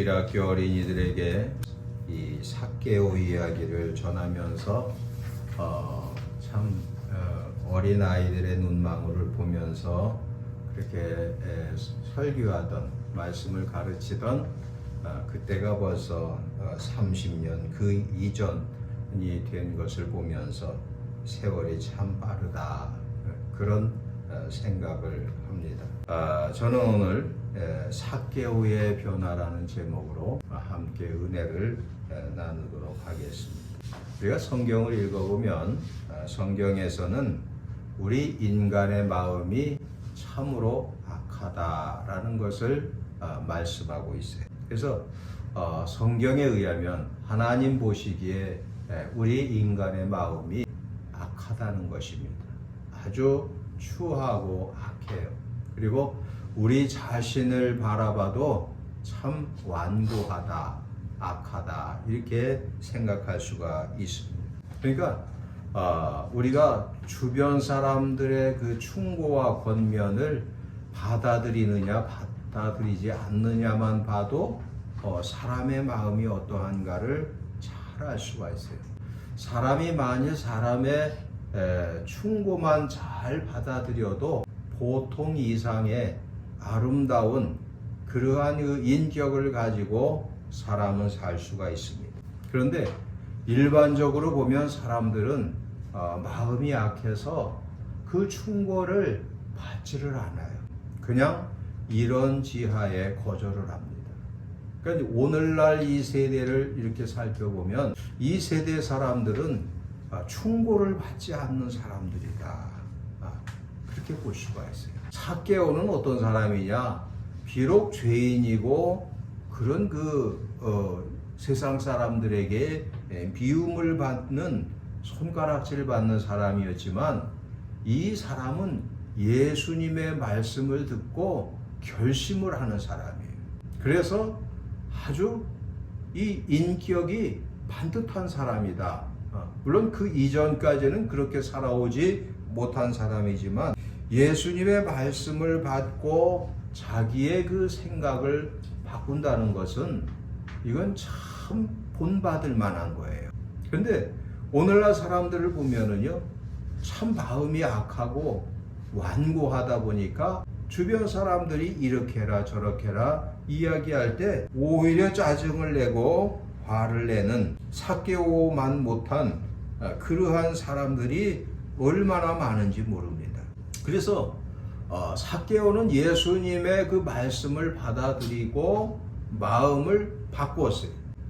주일학교 어린이들에게 이 삭개오 이야기를 전하면서 어린 아이들의 눈망울을 보면서 그렇게 설교하던 말씀을 가르치던 그때가 벌써 30년 그 이전이 된 것을 보면서 세월이 참 빠르다 그런 생각을 합니다. 저는 오늘 삭개오의 변화라는 제목으로 함께 은혜를 나누도록 하겠습니다. 우리가 성경을 읽어보면 성경에서는 우리 인간의 마음이 참으로 악하다라는 것을 말씀하고 있어요. 그래서 성경에 의하면 하나님 보시기에 우리 인간의 마음이 악하다는 것입니다. 아주 추하고 악해요. 그리고 우리 자신을 바라봐도 참 완고하다, 악하다 이렇게 생각할 수가 있습니다. 그러니까 우리가 주변 사람들의 그 충고와 권면을 받아들이느냐 받아들이지 않느냐만 봐도 사람의 마음이 어떠한가를 잘 알 수가 있어요. 사람이 만일 사람의 충고만 잘 받아들여도 보통 이상의 아름다운 그러한 그 인격을 가지고 사람은 살 수가 있습니다. 그런데 일반적으로 보면 사람들은 마음이 약해서 그 충고를 받지를 않아요. 그냥 이런 지하에 거절을 합니다. 그러니까 오늘날 이 세대를 이렇게 살펴보면 이 세대 사람들은 충고를 받지 않는 사람들이다. 그렇게 볼 수가 있어요. 삭개오는 어떤 사람이냐? 비록 죄인이고 그런 세상 사람들에게 비움을 받는 손가락질 받는 사람이었지만 이 사람은 예수님의 말씀을 듣고 결심을 하는 사람이에요. 그래서 아주 이 인격이 반듯한 사람이다. 물론 그 이전까지는 그렇게 살아오지 못한 사람이지만 예수님의 말씀을 받고 자기의 그 생각을 바꾼다는 것은 이건 참 본받을 만한 거예요. 그런데 오늘날 사람들을 보면은요, 참 마음이 악하고 완고하다 보니까 주변 사람들이 이렇게 해라 저렇게 해라 이야기할 때 오히려 짜증을 내고 화를 내는 삭개오만 못한 그러한 사람들이 얼마나 많은지 모릅니다. 그래서 삭개오는 예수님의 그 말씀을 받아들이고 마음을 바꾸었어요.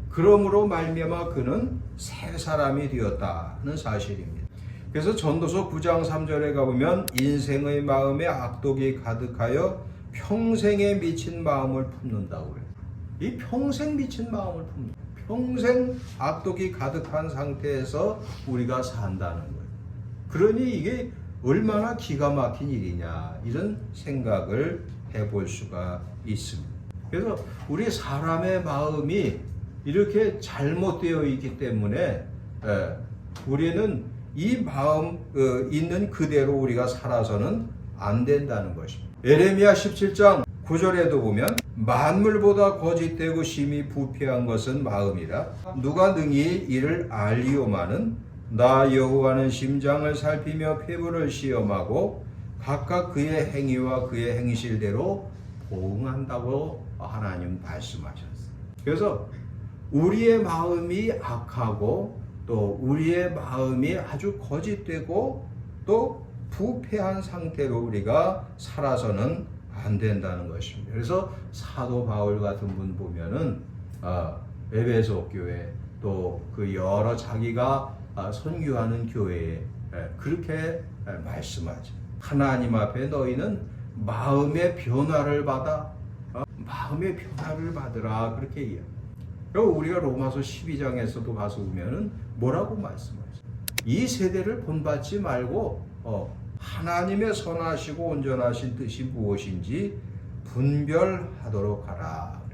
그러므로 말미암아 그는 새 사람이 되었다는 사실입니다. 그래서 전도서 9장 3절에 가보면 인생의 마음에 악독이 가득하여 평생에 미친 마음을 품는다고 해요. 이 평생 미친 마음을 품는다. 평생 악독이 가득한 상태에서 우리가 산다는 거예요. 그러니 이게 얼마나 기가 막힌 일이냐 이런 생각을 해볼 수가 있습니다. 그래서 우리 사람의 마음이 이렇게 잘못되어 있기 때문에 우리는 이 마음 있는 그대로 우리가 살아서는 안 된다는 것입니다. 에레미야 17장 9절에도 보면 만물보다 거짓되고 심히 부패한 것은 마음이라 누가 능히 이를 알리오마는 나 여호와는 심장을 살피며 폐부를 시험하고 각각 그의 행위와 그의 행실대로 보응한다고 하나님 말씀하셨어요. 그래서 우리의 마음이 악하고 또 우리의 마음이 아주 거짓되고 또 부패한 상태로 우리가 살아서는 안 된다는 것입니다. 그래서 사도 바울 같은 분 보면은 에베소 교회 또 그 여러 자기가 선교하는 교회에 그렇게 말씀하죠. 하나님 앞에 너희는 마음의 변화를 받아 마음의 변화를 받으라 그렇게 이야기해요. 그리고 우리가 로마서 12장에서도 가서 보면은 뭐라고 말씀하세요? 이 세대를 본받지 말고 하나님의 선하시고 온전하신 뜻이 무엇인지 분별하도록 하라.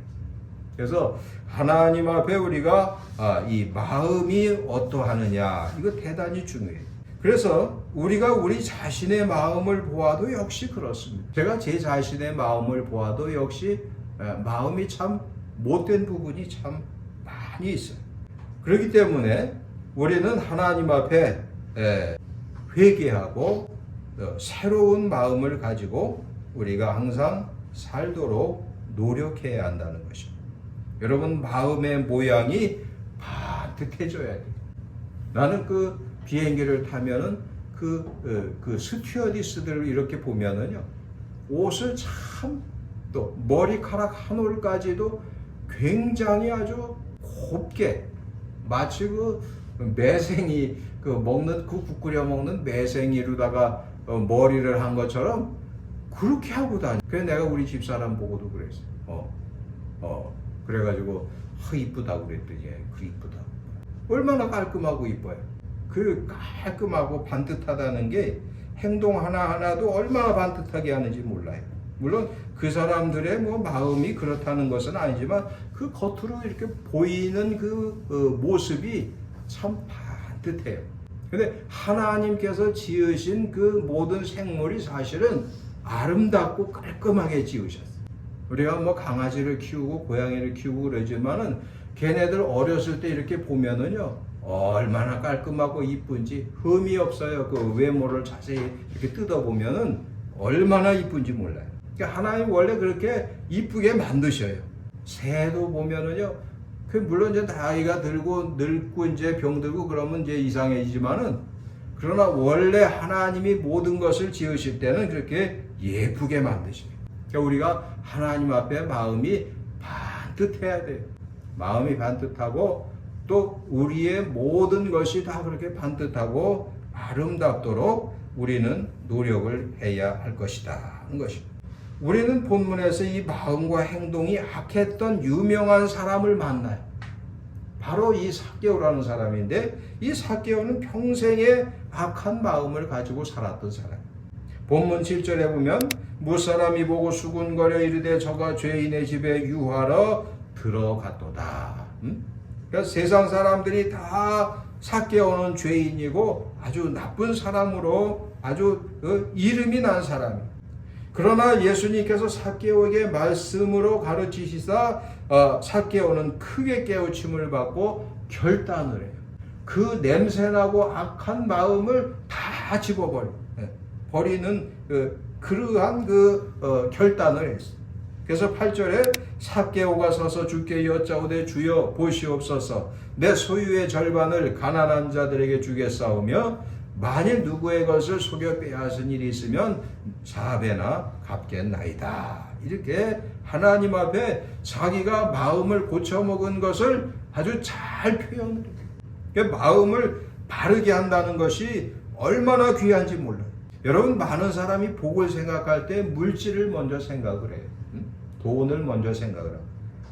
그래서 하나님 앞에 우리가 이 마음이 어떠하느냐 이거 대단히 중요해요. 그래서 우리가 우리 자신의 마음을 보아도 역시 그렇습니다. 제가 제 자신의 마음을 보아도 역시 마음이 참 못된 부분이 참 많이 있어요. 그렇기 때문에 우리는 하나님 앞에 회개하고 새로운 마음을 가지고 우리가 항상 살도록 노력해야 한다는 것입니다. 여러분, 마음의 모양이 반듯해져야 돼요. 나는 그 비행기를 타면은 그 스튜어디스들을 이렇게 보면은요, 옷을 참, 또 머리카락 한 올까지도 굉장히 아주 곱게, 마치 그 매생이 국 끓여 먹는 매생이로다가 머리를 한 것처럼 그렇게 하고 다녀. 그래서 내가 우리 집사람 보고도 그랬어요. 그래가지고 이쁘다고 그랬더니 그 이쁘다. 얼마나 깔끔하고 이뻐요. 그 깔끔하고 반듯하다는 게 행동 하나하나도 얼마나 반듯하게 하는지 몰라요. 물론 그 사람들의 마음이 그렇다는 것은 아니지만 그 겉으로 이렇게 보이는 그 모습이 참 반듯해요. 근데 하나님께서 지으신 그 모든 생물이 사실은 아름답고 깔끔하게 지으셨어요. 우리가 강아지를 키우고 고양이를 키우고 그러지만은 걔네들 어렸을 때 이렇게 보면은요, 얼마나 깔끔하고 이쁜지 흠이 없어요. 그 외모를 자세히 이렇게 뜯어보면은 얼마나 이쁜지 몰라요. 그러니까 하나님 원래 그렇게 이쁘게 만드셔요. 새도 보면은요, 물론 이제 나이가 들고 늙고 이제 병들고 그러면 이제 이상해지지만은, 그러나 원래 하나님이 모든 것을 지으실 때는 그렇게 예쁘게 만드십니다. 그러니까 우리가 하나님 앞에 마음이 반듯해야 돼요. 마음이 반듯하고 또 우리의 모든 것이 다 그렇게 반듯하고 아름답도록 우리는 노력을 해야 할 것이다 하는 것입니다. 우리는 본문에서 이 마음과 행동이 악했던 유명한 사람을 만나요. 바로 이 삭개오라는 사람인데, 이 삭개오는 평생에 악한 마음을 가지고 살았던 사람이에요. 본문 7절에 보면 무사람이 보고 수군거려 이르되 저가 죄인의 집에 유하러 들어갔도다. 그러니까 세상 사람들이 다 삭개오는 죄인이고 아주 나쁜 사람으로 아주 이름이 난 사람이에요. 그러나 예수님께서 삭개오에게 말씀으로 가르치시사 삭개오는 크게 깨우침을 받고 결단을 해요. 그 냄새나고 악한 마음을 다 버리는 그러한 결단을 했어요. 그래서 8절에 삭개오가 서서 주께 여짜오되 주여 보시옵소서, 내 소유의 절반을 가난한 자들에게 주겠사오며 만일 누구의 것을 속여 빼앗은 일이 있으면 4배나 갚겠나이다. 이렇게 하나님 앞에 자기가 마음을 고쳐먹은 것을 아주 잘 표현을 해요. 그러니까 마음을 바르게 한다는 것이 얼마나 귀한지 몰라요. 여러분, 많은 사람이 복을 생각할 때 물질을 먼저 생각을 해요. 돈을 먼저 생각을 하고,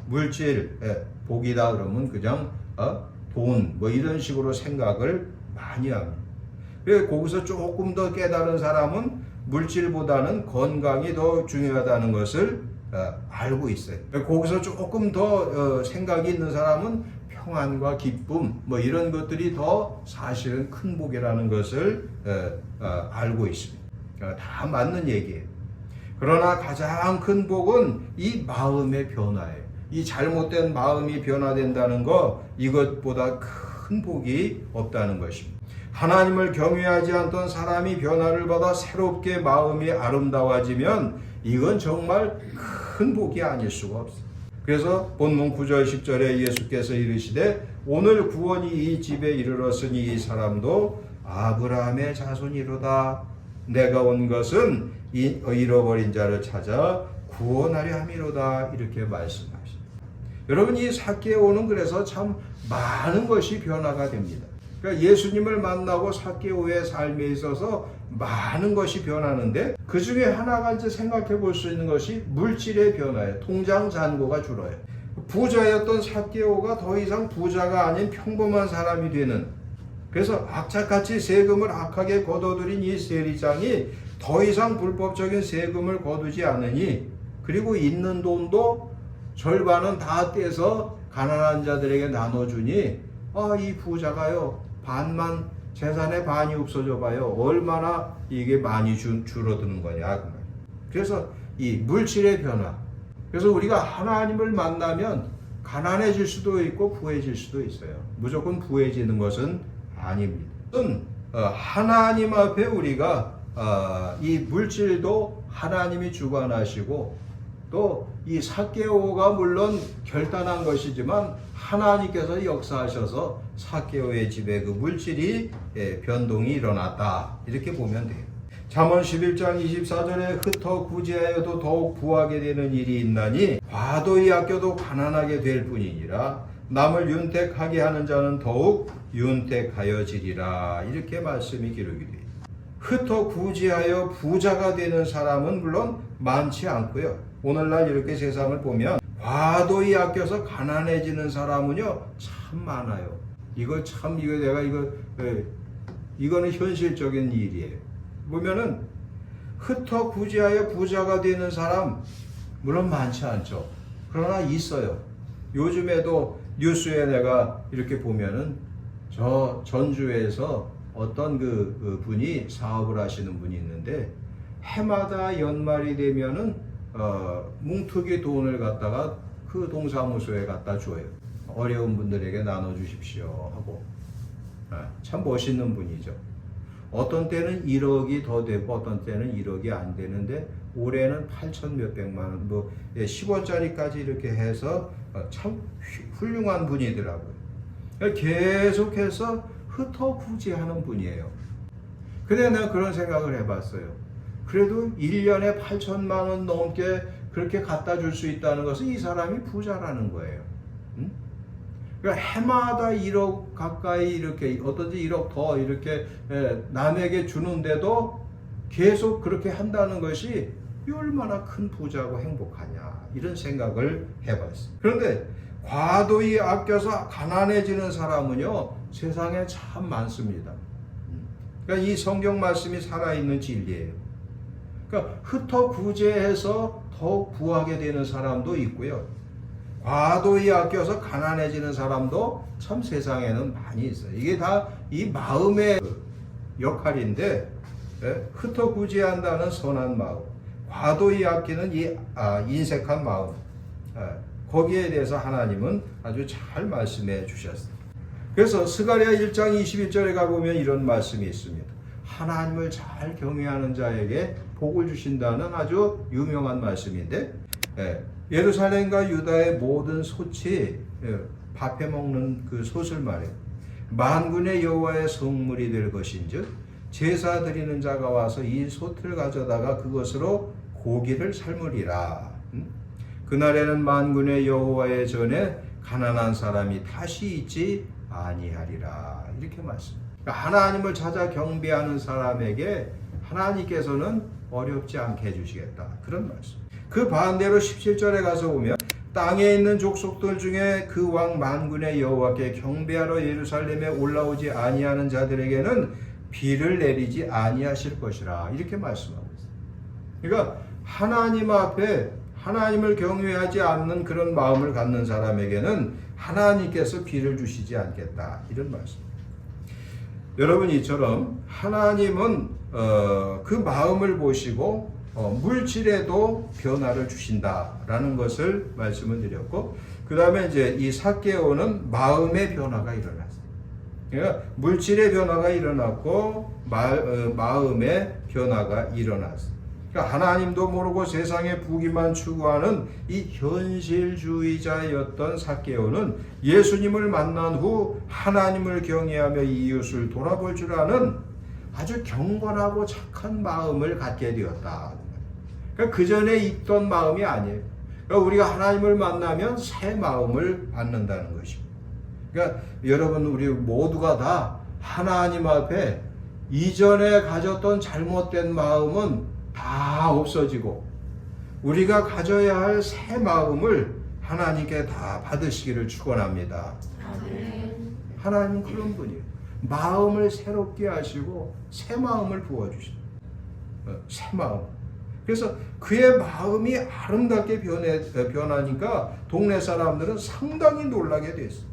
물질, 복이다 그러면 그냥 돈 이런 식으로 생각을 많이 합니다. 그래서 거기서 조금 더 깨달은 사람은 물질보다는 건강이 더 중요하다는 것을 알고 있어요. 거기서 조금 더 생각이 있는 사람은 평안과 기쁨 이런 것들이 더 사실은 큰 복이라는 것을 알고 있습니다. 다 맞는 얘기예요. 그러나 가장 큰 복은 이 마음의 변화예요. 이 잘못된 마음이 변화된다는 거, 이것보다 큰 복이 없다는 것입니다. 하나님을 경외하지 않던 사람이 변화를 받아 새롭게 마음이 아름다워지면 이건 정말 큰 복이 아닐 수가 없어요. 그래서 본문 9절 10절에 예수께서 이르시되 오늘 구원이 이 집에 이르렀으니 이 사람도 아브라함의 자손이로다. 내가 온 것은 잃어버린 자를 찾아 구원하려 함이로다. 이렇게 말씀하십니다. 여러분, 이 삭개오는 그래서 참 많은 것이 변화가 됩니다. 그러니까 예수님을 만나고 삭개오의 삶에 있어서 많은 것이 변하는데, 그 중에 하나가 이제 생각해 볼 수 있는 것이 물질의 변화예요. 통장 잔고가 줄어요. 부자였던 삭개오가 더 이상 부자가 아닌 평범한 사람이 되는, 그래서 악착같이 세금을 악하게 거둬들인 이 세리장이 더 이상 불법적인 세금을 거두지 않으니, 그리고 있는 돈도 절반은 다 떼서 가난한 자들에게 나눠주니, 이 부자가요, 반만, 재산의 반이 없어져 봐요. 얼마나 이게 많이 줄어드는 거냐. 그래서 이 물질의 변화. 그래서 우리가 하나님을 만나면 가난해질 수도 있고 부해질 수도 있어요. 무조건 부해지는 것은 아닙니다. 하나님 앞에 우리가 이 물질도 하나님이 주관하시고 또 이 삭개오가 물론 결단한 것이지만 하나님께서 역사하셔서 삭개오의 집에 그 물질이 변동이 일어났다. 이렇게 보면 돼요. 잠언 11장 24절에 흩어 구제하여도 더욱 부하게 되는 일이 있나니 과도히 아껴도 가난하게 될 뿐이니라. 남을 윤택하게 하는 자는 더욱 윤택하여지리라. 이렇게 말씀이 기록이 돼요. 흩어 구제하여 부자가 되는 사람은 물론 많지 않고요. 오늘날 이렇게 세상을 보면 과도히 아껴서 가난해지는 사람은요 참 많아요. 이거는 현실적인 일이에요. 보면은 흩어 구제하여 부자가 되는 사람 물론 많지 않죠. 그러나 있어요. 요즘에도 뉴스에 내가 이렇게 보면은 저 전주에서 어떤 그 분이 사업을 하시는 분이 있는데 해마다 연말이 되면은 뭉툭이 돈을 갖다가 그 동사무소에 갖다 줘요. 어려운 분들에게 나눠주십시오 하고. 참 멋있는 분이죠. 어떤 때는 1억이 더 되고 어떤 때는 1억이 안 되는데 올해는 8천 몇백만 원, 10원짜리까지 이렇게 해서 참 훌륭한 분이더라고요. 계속해서 흩어 구제하는 분이에요. 근데 내가 그런 생각을 해봤어요. 그래도 1년에 8천만 원 넘게 그렇게 갖다 줄 수 있다는 것은 이 사람이 부자라는 거예요. 그러니까 해마다 1억 가까이 이렇게 어떤지 1억 더 이렇게 남에게 주는데도 계속 그렇게 한다는 것이 얼마나 큰 부자고 행복하냐 이런 생각을 해봤어요. 그런데 과도히 아껴서 가난해지는 사람은요 세상에 참 많습니다. 그러니까 이 성경 말씀이 살아있는 진리예요. 그러니까 흩어 구제해서 더욱 부하게 되는 사람도 있고요. 과도히 아껴서 가난해지는 사람도 참 세상에는 많이 있어요. 이게 다 이 마음의 역할인데 흩어 구제한다는 선한 마음, 과도히 아끼는 이 인색한 마음, 거기에 대해서 하나님은 아주 잘 말씀해 주셨어요. 그래서 스가랴 1장 21절에 가보면 이런 말씀이 있습니다. 하나님을 잘 경외하는 자에게 복을 주신다는 아주 유명한 말씀인데 예루살렘과 유다의 모든 솥이 밥해 먹는 그 솥을 말해요. 만군의 여호와의 성물이 될 것인즉 제사 드리는 자가 와서 이 솥을 가져다가 그것으로 고기를 삶으리라. 그날에는 만군의 여호와의 전에 가난한 사람이 다시 있지 아니하리라. 이렇게 말씀합니다. 하나님을 찾아 경배하는 사람에게 하나님께서는 어렵지 않게 해주시겠다. 그런 말씀. 그 반대로 17절에 가서 보면 땅에 있는 족속들 중에 그 왕 만군의 여호와께 경배하러 예루살렘에 올라오지 아니하는 자들에게는 비를 내리지 아니하실 것이라. 이렇게 말씀하고 있어요. 그러니까 하나님 앞에 하나님을 경외하지 않는 그런 마음을 갖는 사람에게는 하나님께서 비를 주시지 않겠다. 이런 말씀. 여러분 이처럼 하나님은 그 마음을 보시고 물질에도 변화를 주신다라는 것을 말씀을 드렸고 그 다음에 이제 이 삭개오는 마음의 변화가 일어났어요. 그러니까 물질의 변화가 일어났고 마음의 변화가 일어났어요. 그러니까 하나님도 모르고 세상의 부귀만 추구하는 이 현실주의자였던 삭개오는 예수님을 만난 후 하나님을 경외하며 이웃을 돌아볼 줄 아는 아주 경건하고 착한 마음을 갖게 되었다. 그러니까 그 전에 있던 마음이 아니에요. 그러니까 우리가 하나님을 만나면 새 마음을 받는다는 것입니다. 그러니까 여러분 우리 모두가 다 하나님 앞에 이전에 가졌던 잘못된 마음은 다 없어지고 우리가 가져야 할 새 마음을 하나님께 다 받으시기를 축원합니다. 하나님은 그런 분이에요. 마음을 새롭게 하시고 새 마음을 부어주시죠. 새 마음. 그래서 그의 마음이 아름답게 변하니까 동네 사람들은 상당히 놀라게 됐어요.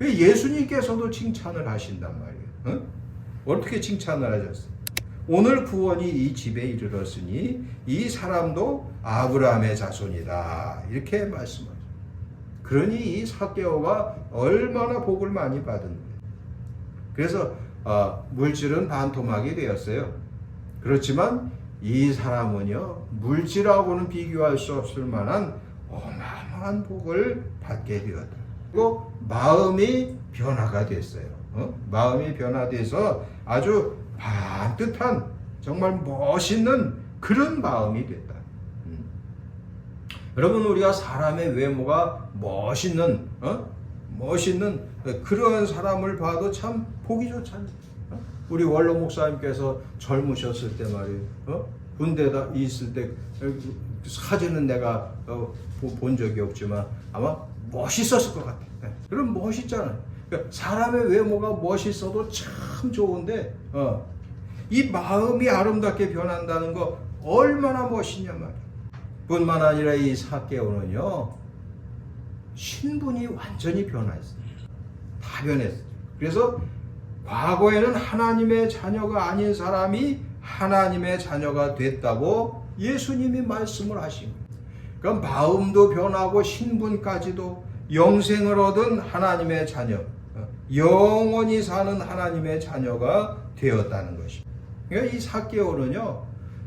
예수님께서도 칭찬을 하신단 말이에요. 어떻게 칭찬을 하셨어요? 오늘 구원이 이 집에 이르렀으니 이 사람도 아브라함의 자손이다. 이렇게 말씀하죠. 그러니 이 삭개오가 얼마나 복을 많이 받은 거예요. 그래서 물질은 반토막이 되었어요. 그렇지만 이 사람은요, 물질하고는 비교할 수 없을 만한 어마어마한 복을 받게 되었다. 그리고 마음이 변화가 됐어요. 마음이 변화돼서 아주 반듯한 정말 멋있는 그런 마음이 됐다. 여러분, 우리가 사람의 외모가 멋있는 그런 사람을 봐도 참 보기 좋잖아요. 우리 원로 목사님께서 젊으셨을 때 말이에요. 군대에 있을 때 사진은 내가 본 적이 없지만 아마 멋있었을 것 같아요. 그럼 멋있잖아요. 그러니까 사람의 외모가 멋있어도 참 좋은데 이 마음이 아름답게 변한다는 거 얼마나 멋있냐 말이에요. 뿐만 아니라 이 삭개오는요, 신분이 완전히 변화했어요. 다 변했어요. 그래서 과거에는 하나님의 자녀가 아닌 사람이 하나님의 자녀가 됐다고 예수님이 말씀을 하신 거예요. 그러니까 마음도 변하고 신분까지도 영생을 얻은 하나님의 자녀, 영원히 사는 하나님의 자녀가 되었다는 것입니다. 그러니까 이 삭개오는요,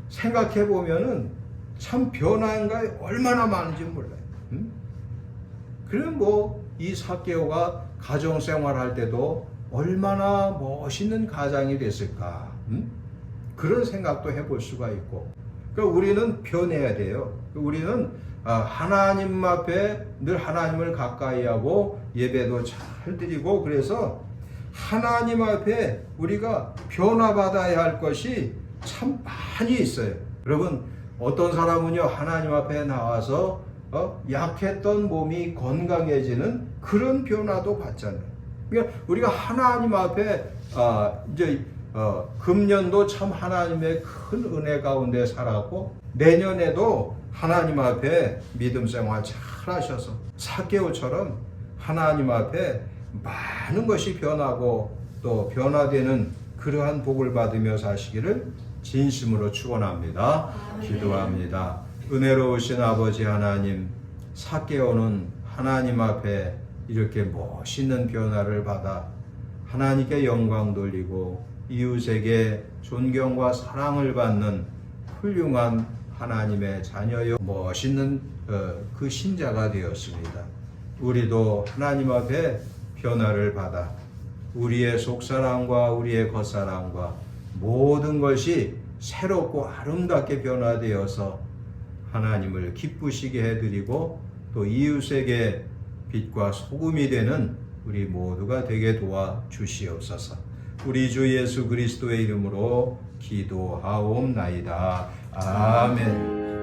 생각해 보면은 참 변화가 얼마나 많은지 몰라요. 그럼 이 삭개오가 가정생활할 때도 얼마나 멋있는 가장이 됐을까? 그런 생각도 해볼 수가 있고. 그러니까 우리는 변해야 돼요. 우리는 하나님 앞에 늘 하나님을 가까이 하고 예배도 잘 드리고, 그래서 하나님 앞에 우리가 변화받아야 할 것이 참 많이 있어요. 여러분, 어떤 사람은요, 하나님 앞에 나와서 약했던 몸이 건강해지는 그런 변화도 받잖아요. 그러니까 우리가 하나님 앞에 금년도 참 하나님의 큰 은혜 가운데 살았고, 내년에도 하나님 앞에 믿음 생활 잘 하셔서 삭개오처럼 하나님 앞에 많은 것이 변하고 또 변화되는 그러한 복을 받으며 사시기를 진심으로 축원합니다. 기도합니다. 은혜로우신 아버지 하나님, 삭개오는 하나님 앞에 이렇게 멋있는 변화를 받아 하나님께 영광 돌리고 이웃에게 존경과 사랑을 받는 훌륭한 하나님의 자녀여 멋있는 그 신자가 되었습니다. 우리도 하나님 앞에 변화를 받아 우리의 속사람과 우리의 겉사람과 모든 것이 새롭고 아름답게 변화되어서 하나님을 기쁘시게 해드리고 또 이웃에게 빛과 소금이 되는 우리 모두가 되게 도와 주시옵소서. 우리 주 예수 그리스도의 이름으로 기도하옵나이다. 아멘.